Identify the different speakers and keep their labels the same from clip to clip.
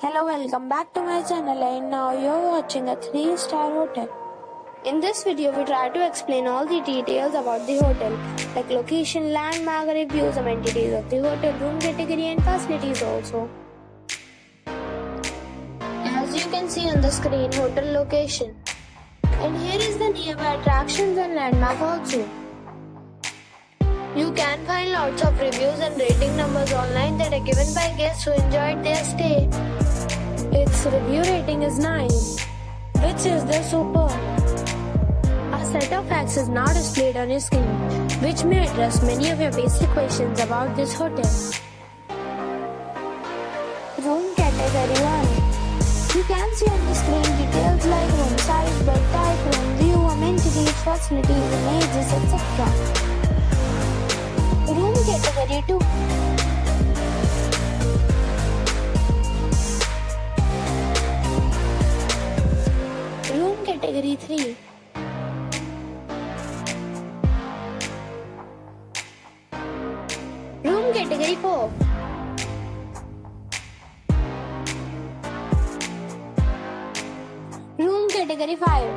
Speaker 1: Hello, welcome back to my channel, and now you're watching a 3-star hotel. In this video, we try to explain all the details about the hotel, like location, landmark, reviews, amenities of the hotel, room category and facilities also. As you can see on the screen, hotel location. And here is the nearby attractions and landmark also. You can find lots of reviews and rating numbers online that are given by guests who enjoyed their stay. Its review rating is 9, which is the superb. A set of facts is now displayed on your screen, which may address many of your basic questions about this hotel. Room category 1. You can see on the screen details like room size, bed type, room view, amenities, facilities, images, etc. Room category 2. Room category 3. Room category 4. Room category 5.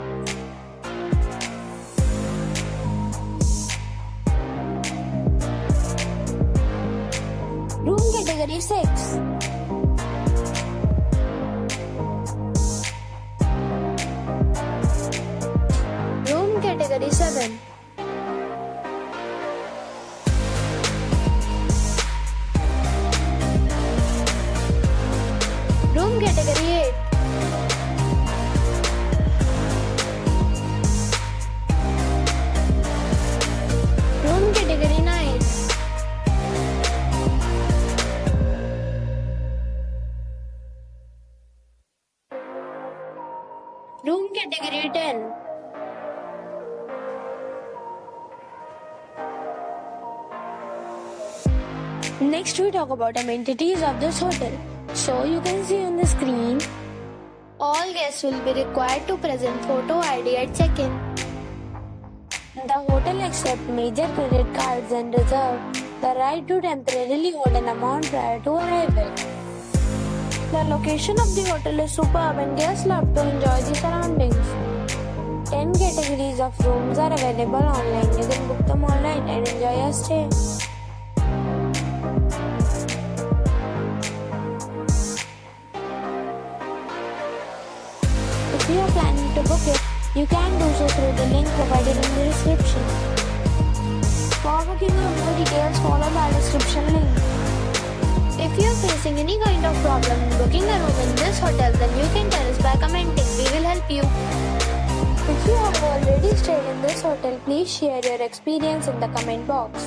Speaker 1: Room category 6. Room category 7. Room category 8. Room category 9. Room category 10. Next we talk about amenities of this hotel. So you can see on the screen, all guests will be required to present photo ID at check-in. The hotel accepts major credit cards and reserves the right to temporarily hold an amount prior to arrival. The location of the hotel is superb and guests love to enjoy the surroundings. 10 categories of rooms are available online. You can book them online and enjoy your stay. If you are planning to book it, you can do so through the link provided in the description. For booking or more details, follow the description link. If you are facing any kind of problem in booking a room in this hotel, then you can tell us by commenting. We will help you. If you have already stayed in this hotel, please share your experience in the comment box.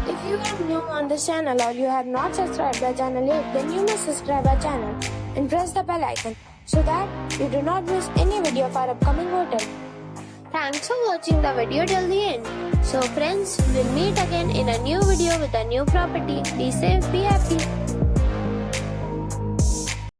Speaker 1: If you are new on this channel or you have not subscribed our channel yet, then you must subscribe our channel and press the bell icon so that you do not miss any video of our upcoming hotel. Thanks for watching the video till the end. So friends, we'll meet again in a new video with a new property. Be safe, be happy.